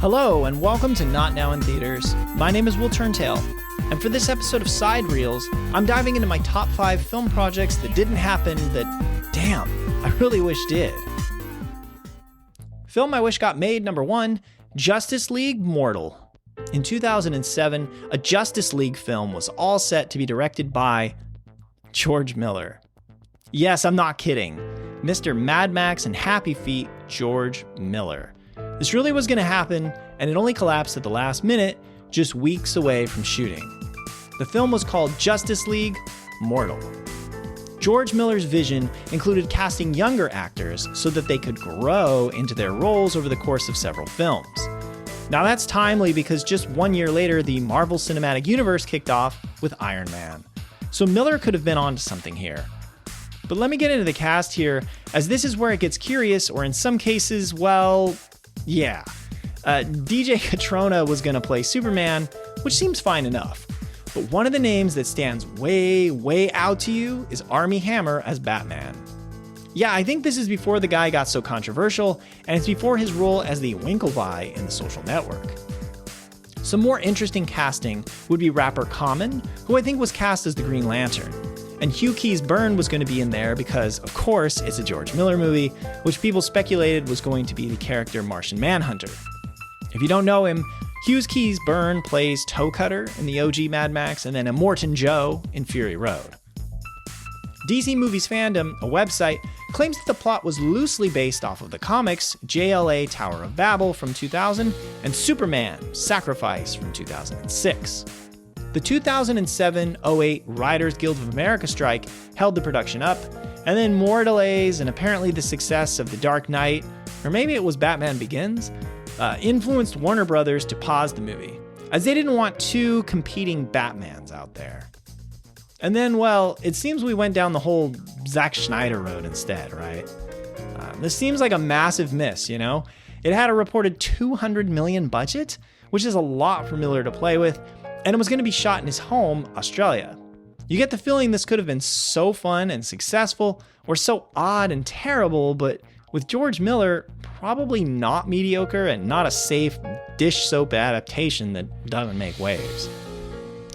Hello, and welcome to Not Now in Theaters. My name is Will Turntail, and for this episode of Side Reels, I'm diving into my top 5 film projects that didn't happen that, damn, I really wish did. Film I wish got made, number 1, Justice League Mortal. In 2007, a Justice League film was all set to be directed by George Miller. Yes, I'm not kidding. Mr. Mad Max and Happy Feet, George Miller. This really was going to happen, and it only collapsed at the last minute, just weeks away from shooting. The film was called Justice League Mortal. George Miller's vision included casting younger actors so that they could grow into their roles over the course of several films. Now that's timely because just 1 year later, the Marvel Cinematic Universe kicked off with Iron Man. So Miller could have been onto something here. But let me get into the cast here, as this is where it gets curious, or in some cases, well, yeah. DJ Catrona was going to play Superman, which seems fine enough. But one of the names that stands way out to you is Armie Hammer as Batman. Yeah, I think this is before the guy got so controversial, and it's before his role as the Winklevi in The Social Network. Some more interesting casting would be rapper Common, who I think was cast as the Green Lantern. And Hugh Keys-Byrne was going to be in there because, of course, it's a George Miller movie, which people speculated was going to be the character Martian Manhunter. If you don't know him, Hugh Keys-Byrne plays Toe Cutter in the OG Mad Max and then Immortan Joe in Fury Road. DC Movies Fandom, a website, claims that the plot was loosely based off of the comics JLA Tower of Babel from 2000 and Superman Sacrifice from 2006. The 2007-08 Writers Guild of America strike held the production up, and then more delays and apparently the success of The Dark Knight, or maybe it was Batman Begins, influenced Warner Brothers to pause the movie, as they didn't want two competing Batmans out there. And then, well, it seems we went down the whole Zack Snyder road instead, right? This seems like a massive miss, you know? It had a reported $200 million budget, which is a lot for Miller to play with, and it was going to be shot in his home, Australia. You get the feeling this could have been so fun and successful, or so odd and terrible, but with George Miller, probably not mediocre and not a safe dish soap adaptation that doesn't make waves.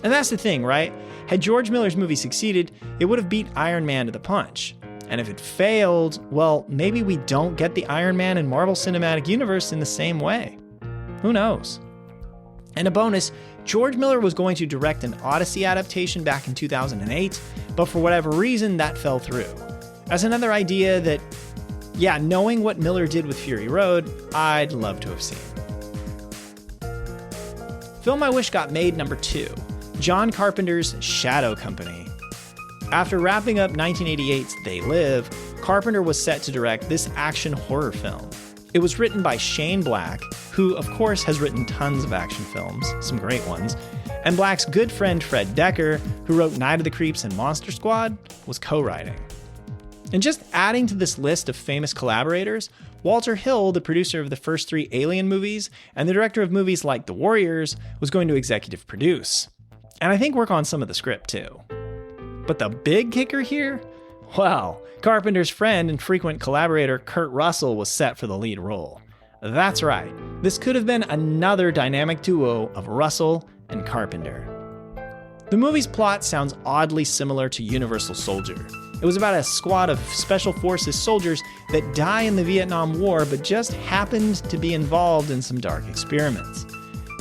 And that's the thing, right? Had George Miller's movie succeeded, it would have beat Iron Man to the punch. And if it failed, well, maybe we don't get the Iron Man and Marvel Cinematic Universe in the same way. Who knows? And a bonus, George Miller was going to direct an Odyssey adaptation back in 2008, but for whatever reason, that fell through. As another idea that, yeah, knowing what Miller did with Fury Road, I'd love to have seen. Film I wish got made, number 2, John Carpenter's Shadow Company. After wrapping up 1988's They Live, Carpenter was set to direct this action horror film. It was written by Shane Black, who of course has written tons of action films, some great ones, and Black's good friend Fred Decker, who wrote Night of the Creeps and Monster Squad, was co-writing. And just adding to this list of famous collaborators, Walter Hill, the producer of the first 3 Alien movies and the director of movies like The Warriors, was going to executive produce. And I think work on some of the script too. But the big kicker here? Well, Carpenter's friend and frequent collaborator Kurt Russell was set for the lead role. That's right, this could have been another dynamic duo of Russell and Carpenter. The movie's plot sounds oddly similar to Universal Soldier. It was about a squad of Special Forces soldiers that die in the Vietnam War but just happened to be involved in some dark experiments.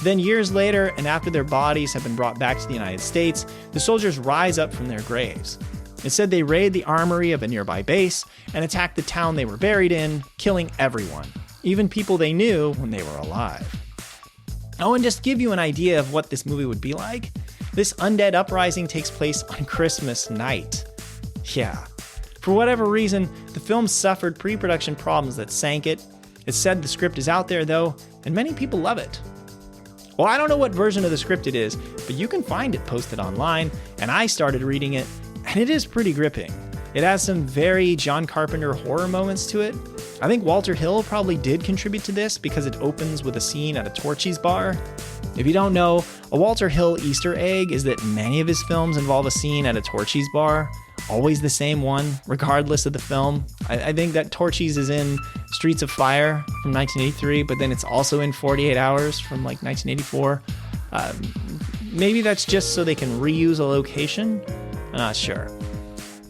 Then years later, and after their bodies have been brought back to the United States, the soldiers rise up from their graves. Instead, they raid the armory of a nearby base and attack the town they were buried in, killing everyone, even people they knew when they were alive. Oh, and just to give you an idea of what this movie would be like, this undead uprising takes place on Christmas night. Yeah. For whatever reason, the film suffered pre-production problems that sank it. It's said the script is out there though, and many people love it. Well, I don't know what version of the script it is, but you can find it posted online, and I started reading it, and it is pretty gripping. It has some very John Carpenter horror moments to it. I think Walter Hill probably did contribute to this because it opens with a scene at a Torchy's bar. If you don't know, a Walter Hill Easter egg is that many of his films involve a scene at a Torchy's bar. always the same one, regardless of the film. I think that Torchy's is in Streets of Fire from 1983, but then it's also in 48 Hours from like 1984. Maybe that's just so they can reuse a location. I'm not sure.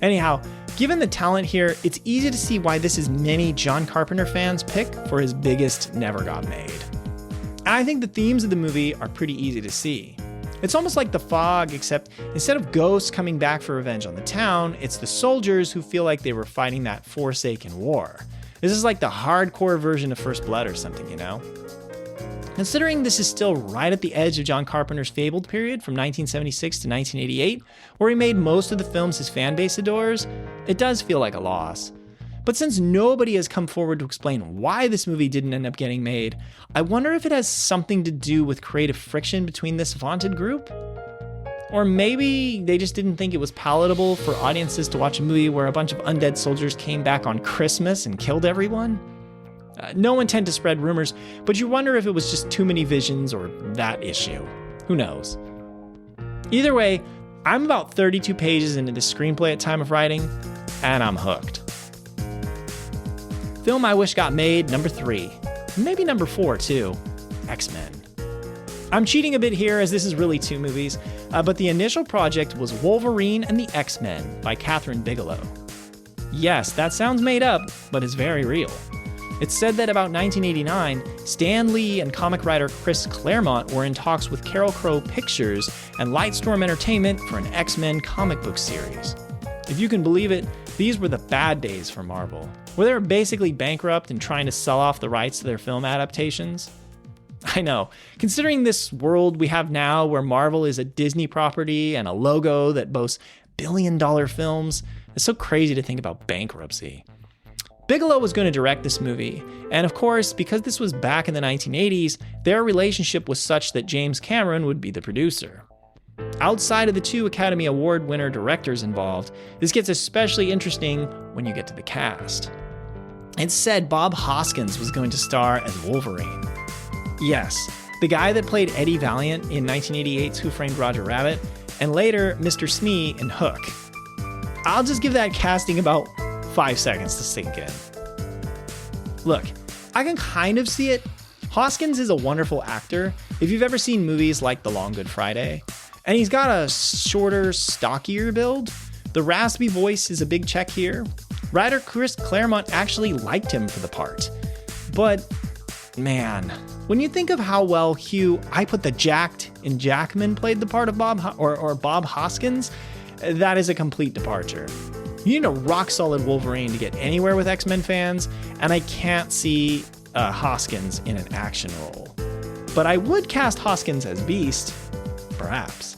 Anyhow, given the talent here, it's easy to see why this is many John Carpenter fans' pick for his biggest never got made. And I think the themes of the movie are pretty easy to see. It's almost like The Fog, except instead of ghosts coming back for revenge on the town, it's the soldiers who feel like they were fighting that Forsaken War. This is like the hardcore version of First Blood or something, you know? Considering this is still right at the edge of John Carpenter's fabled period from 1976 to 1988, where he made most of the films his fan base adores, it does feel like a loss. But since nobody has come forward to explain why this movie didn't end up getting made, I wonder if it has something to do with creative friction between this vaunted group? Or maybe they just didn't think it was palatable for audiences to watch a movie where a bunch of undead soldiers came back on Christmas and killed everyone? No intent to spread rumors, but you wonder if it was just too many visions or that issue. Who knows? Either way, I'm about 32 pages into the screenplay at time of writing, and I'm hooked. Film I wish got made, number 3. Maybe number 4 too. X-Men. I'm cheating a bit here as this is really 2 movies, but the initial project was Wolverine and the X-Men by Catherine Bigelow. Yes, that sounds made up, but it's very real. It's said that about 1989, Stan Lee and comic writer Chris Claremont were in talks with Carol Crow Pictures and Lightstorm Entertainment for an X-Men comic book series. If you can believe it, these were the bad days for Marvel, where they were basically bankrupt and trying to sell off the rights to their film adaptations. I know, considering this world we have now where Marvel is a Disney property and a logo that boasts billion-dollar films, it's so crazy to think about bankruptcy. Bigelow was going to direct this movie, and of course, because this was back in the 1980s, their relationship was such that James Cameron would be the producer. Outside of the 2 Academy Award winner directors involved, this gets especially interesting when you get to the cast. It's said Bob Hoskins was going to star as Wolverine. Yes, the guy that played Eddie Valiant in 1988's Who Framed Roger Rabbit, and later Mr. Smee in Hook. I'll just give that casting about 5 seconds to sink in. Look, I can kind of see it. Hoskins is a wonderful actor if you've ever seen movies like The Long Good Friday, and he's got a shorter, stockier build. The raspy voice is a big check here. Writer Chris Claremont actually liked him for the part. But, man, when you think of how well Hugh, I put the jacked in Jackman played the part of Bob Hoskins, that is a complete departure. You need a rock-solid Wolverine to get anywhere with X-Men fans, and I can't see Hoskins in an action role. But I would cast Hoskins as Beast, perhaps.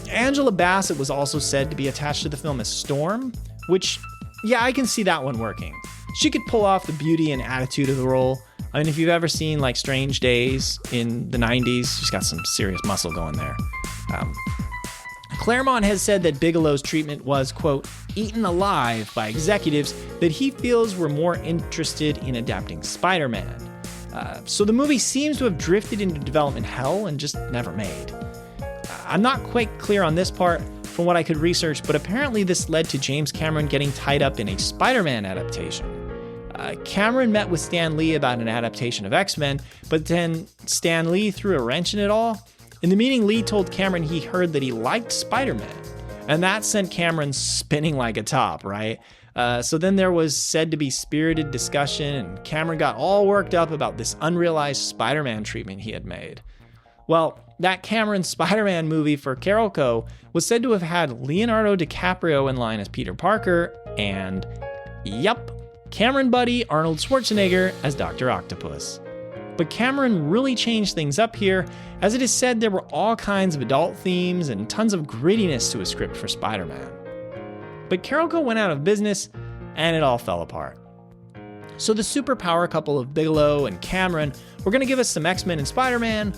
Angela Bassett was also said to be attached to the film as Storm, which, yeah, I can see that one working. She could pull off the beauty and attitude of the role. I mean, if you've ever seen like Strange Days in the 90s, she's got some serious muscle going there. Claremont has said that Bigelow's treatment was, quote, eaten alive by executives that he feels were more interested in adapting Spider-Man. So the movie seems to have drifted into development hell and just never made. I'm not quite clear on this part from what I could research, but apparently this led to James Cameron getting tied up in a Spider-Man adaptation. Cameron met with Stan Lee about an adaptation of X-Men, but then Stan Lee threw a wrench in it all. In the meeting, Lee told Cameron he heard that he liked Spider-Man, and that sent Cameron spinning like a top, right? So then there was said to be spirited discussion, and Cameron got all worked up about this unrealized Spider-Man treatment he had made. Well, that Cameron Spider-Man movie for Carolco was said to have had Leonardo DiCaprio in line as Peter Parker, and yup, Cameron buddy Arnold Schwarzenegger as Dr. Octopus. But Cameron really changed things up here, as it is said there were all kinds of adult themes and tons of grittiness to a script for Spider-Man. But Carolco went out of business, and it all fell apart. So the superpower couple of Bigelow and Cameron were going to give us some X-Men and Spider-Man,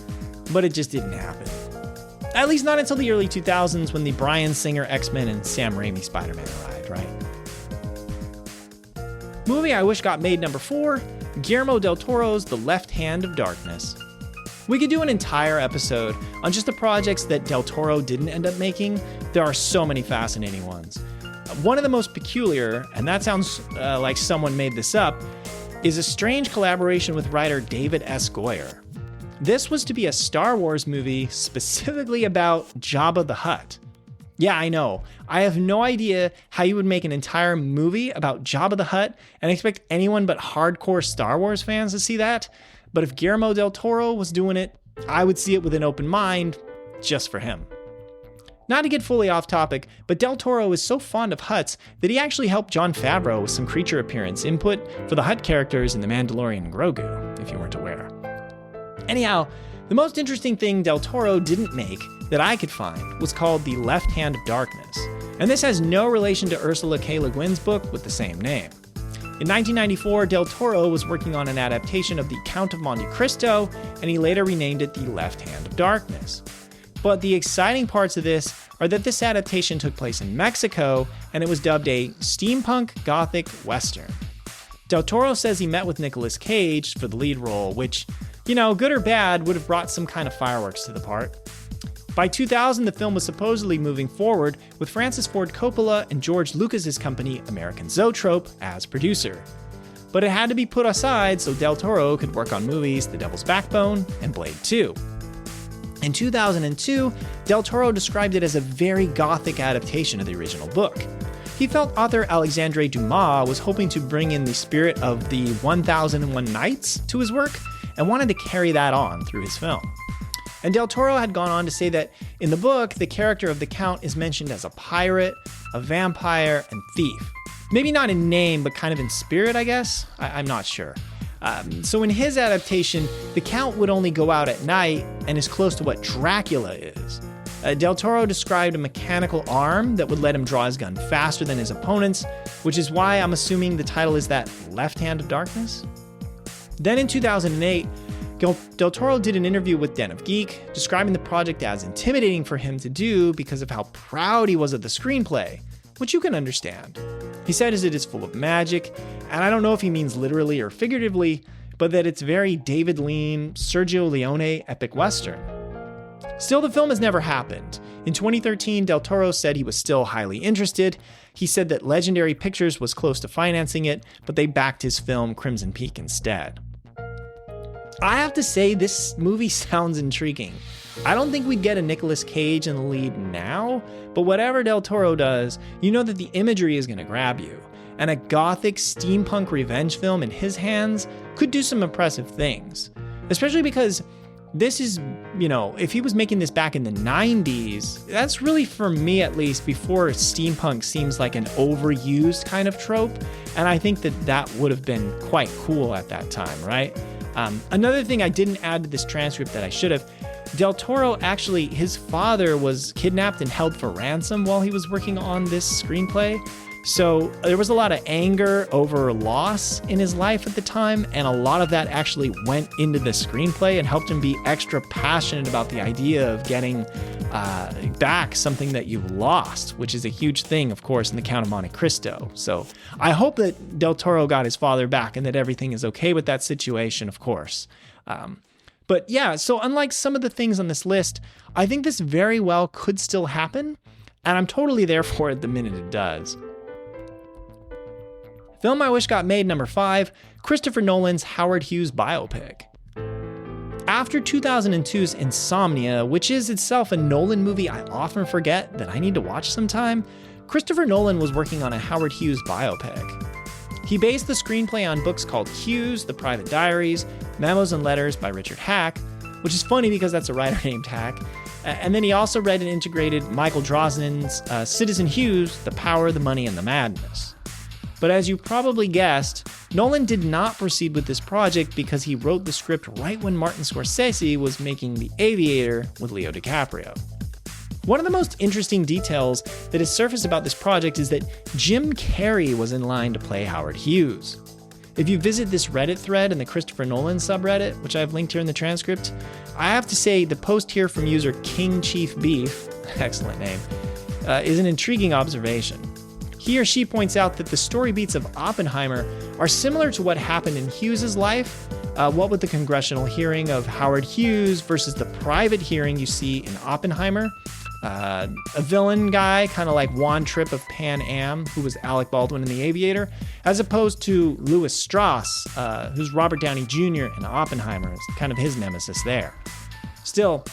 but it just didn't happen. At least not until the early 2000s when the Bryan Singer X-Men and Sam Raimi Spider-Man arrived, right? Movie I wish got made, number 4, Guillermo Del Toro's The Left Hand of Darkness. We could do an entire episode on just the projects that Del Toro didn't end up making. There are so many fascinating ones. One of the most peculiar, and that sounds like someone made this up, is a strange collaboration with writer David S. Goyer. This was to be a Star Wars movie specifically about Jabba the Hutt. Yeah, I know. I have no idea how you would make an entire movie about Jabba the Hutt and expect anyone but hardcore Star Wars fans to see that. But if Guillermo Del Toro was doing it, I would see it with an open mind, just for him. Not to get fully off topic, but Del Toro is so fond of Hutts that he actually helped Jon Favreau with some creature appearance input for the Hutt characters in The Mandalorian and Grogu, if you weren't aware. Anyhow, the most interesting thing Del Toro didn't make that I could find was called The Left Hand of Darkness, and this has no relation to Ursula K. Le Guin's book with the same name. In 1994, Del Toro was working on an adaptation of The Count of Monte Cristo, and he later renamed it The Left Hand of Darkness. But the exciting parts of this are that this adaptation took place in Mexico, and it was dubbed a steampunk gothic western. Del Toro says he met with Nicolas Cage for the lead role, which, good or bad, would have brought some kind of fireworks to the part. By 2000, the film was supposedly moving forward with Francis Ford Coppola and George Lucas's company, American Zoetrope, as producer. But it had to be put aside so Del Toro could work on movies The Devil's Backbone and Blade 2. In 2002, Del Toro described it as a very gothic adaptation of the original book. He felt author Alexandre Dumas was hoping to bring in the spirit of the 1001 Nights to his work and wanted to carry that on through his film. And Del Toro had gone on to say that in the book, the character of the Count is mentioned as a pirate, a vampire, and thief. Maybe not in name, but kind of in spirit, I guess? I'm not sure. So in his adaptation, the Count would only go out at night and is close to what Dracula is. Del Toro described a mechanical arm that would let him draw his gun faster than his opponents, which is why I'm assuming the title is that Left Hand of Darkness. Then in 2008, Del Toro did an interview with Den of Geek, describing the project as intimidating for him to do because of how proud he was of the screenplay, which you can understand. He said it is full of magic, and I don't know if he means literally or figuratively, but that it's very David Lean, Sergio Leone epic western. Still, the film has never happened. In 2013, Del Toro said he was still highly interested. He said that Legendary Pictures was close to financing it, but they backed his film Crimson Peak instead. I have to say, this movie sounds intriguing. I don't think we'd get a Nicolas Cage in the lead now, but whatever Del Toro does, you know that the imagery is going to grab you. And a gothic steampunk revenge film in his hands could do some impressive things. Especially because this is, if he was making this back in the 90s, that's really, for me at least, before steampunk seems like an overused kind of trope. And I think that would have been quite cool at that time, right? Another thing I didn't add to this transcript that I should have, Del Toro actually, his father was kidnapped and held for ransom while he was working on this screenplay. So there was a lot of anger over loss in his life at the time, and a lot of that actually went into the screenplay and helped him be extra passionate about the idea of getting back something that you've lost, which is a huge thing, of course, in The Count of Monte Cristo. So I hope that Del Toro got his father back and that everything is okay with that situation, of course. But yeah, so unlike some of the things on this list, I think this very well could still happen, and I'm totally there for it the minute it does. Film I wish got made, number 5, Christopher Nolan's Howard Hughes biopic. After 2002's Insomnia, which is itself a Nolan movie I often forget that I need to watch sometime, Christopher Nolan was working on a Howard Hughes biopic. He based the screenplay on books called Hughes, The Private Diaries, Memos and Letters by Richard Hack, which is funny because that's a writer named Hack. And then he also read and integrated Michael Drosnin's Citizen Hughes, The Power, the Money, and the Madness. But as you probably guessed, Nolan did not proceed with this project because he wrote the script right when Martin Scorsese was making The Aviator with Leo DiCaprio. One of the most interesting details that has surfaced about this project is that Jim Carrey was in line to play Howard Hughes. If you visit this Reddit thread in the Christopher Nolan subreddit, which I've linked here in the transcript, I have to say the post here from user King Chief Beef, excellent name, is an intriguing observation. He or she points out that the story beats of Oppenheimer are similar to what happened in Hughes' life, what with the congressional hearing of Howard Hughes versus the private hearing you see in Oppenheimer. a villain guy, kind of like Juan Trippe of Pan Am, who was Alec Baldwin in The Aviator, as opposed to Louis Strauss, who's Robert Downey Jr. in Oppenheimer, is kind of his nemesis there. Still,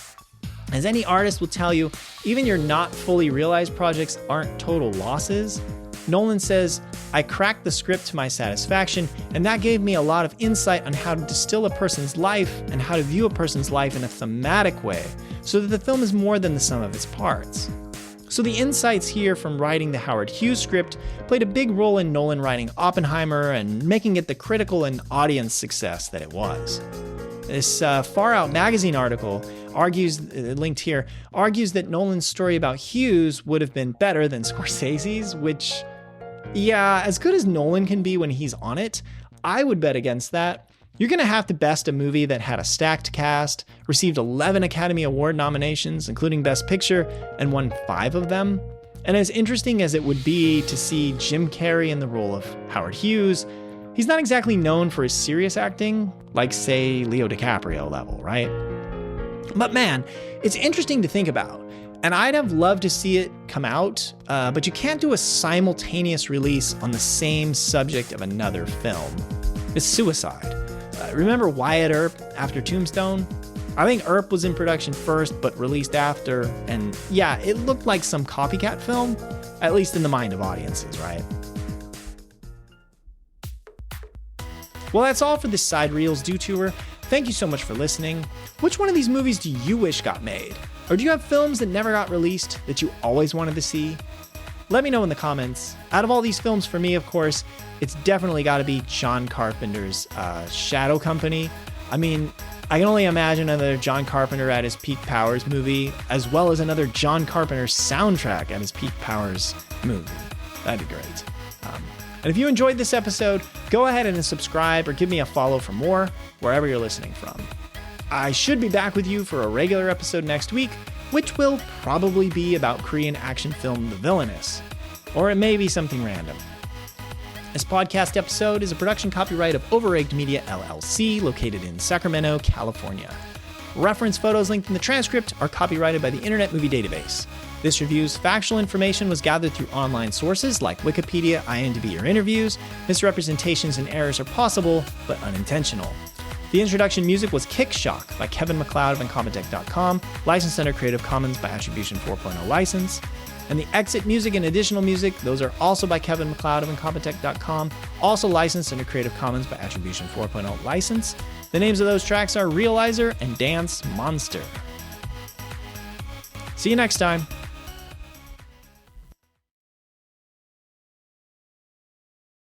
as any artist will tell you, even your not fully realized projects aren't total losses. Nolan says, "I cracked the script to my satisfaction, and that gave me a lot of insight on how to distill a person's life and how to view a person's life in a thematic way, so that the film is more than the sum of its parts." So the insights here from writing the Howard Hughes script played a big role in Nolan writing Oppenheimer and making it the critical and audience success that it was. This Far Out magazine article argues, linked here, argues that Nolan's story about Hughes would have been better than Scorsese's, which, yeah, as good as Nolan can be when he's on it, I would bet against that. You're going to have to best a movie that had a stacked cast, received 11 Academy Award nominations, including Best Picture, and won 5 of them. And as interesting as it would be to see Jim Carrey in the role of Howard Hughes, he's not exactly known for his serious acting, like, say, Leo DiCaprio level, right? But man, it's interesting to think about. And I'd have loved to see it come out, but you can't do a simultaneous release on the same subject of another film. It's suicide. Remember Wyatt Earp after Tombstone? I think Earp was in production first, but released after, and yeah, it looked like some copycat film, at least in the mind of audiences, right? Well, that's all for this Side Reels Do Tour. Thank you so much for listening. Which one of these movies do you wish got made? Or do you have films that never got released that you always wanted to see? Let me know in the comments. Out of all these films, for me, of course, it's definitely got to be John Carpenter's Shadow Company. I mean, I can only imagine another John Carpenter at his peak powers movie, as well as another John Carpenter soundtrack at his peak powers movie. That'd be great. And if you enjoyed this episode, go ahead and subscribe or give me a follow for more, wherever you're listening from. I should be back with you for a regular episode next week, which will probably be about Korean action film The Villainous. Or it may be something random. This podcast episode is a production copyright of Overegged Media LLC, located in Sacramento, California. Reference photos linked in the transcript are copyrighted by the Internet Movie Database. This review's factual information was gathered through online sources like Wikipedia, IMDb, or interviews. Misrepresentations and errors are possible, but unintentional. The introduction music was Kick Shock by Kevin MacLeod of Incompetech.com, licensed under Creative Commons by Attribution 4.0 license. And the exit music and additional music, those are also by Kevin MacLeod of Incompetech.com, also licensed under Creative Commons by Attribution 4.0 license. The names of those tracks are Realizer and Dance Monster. See you next time.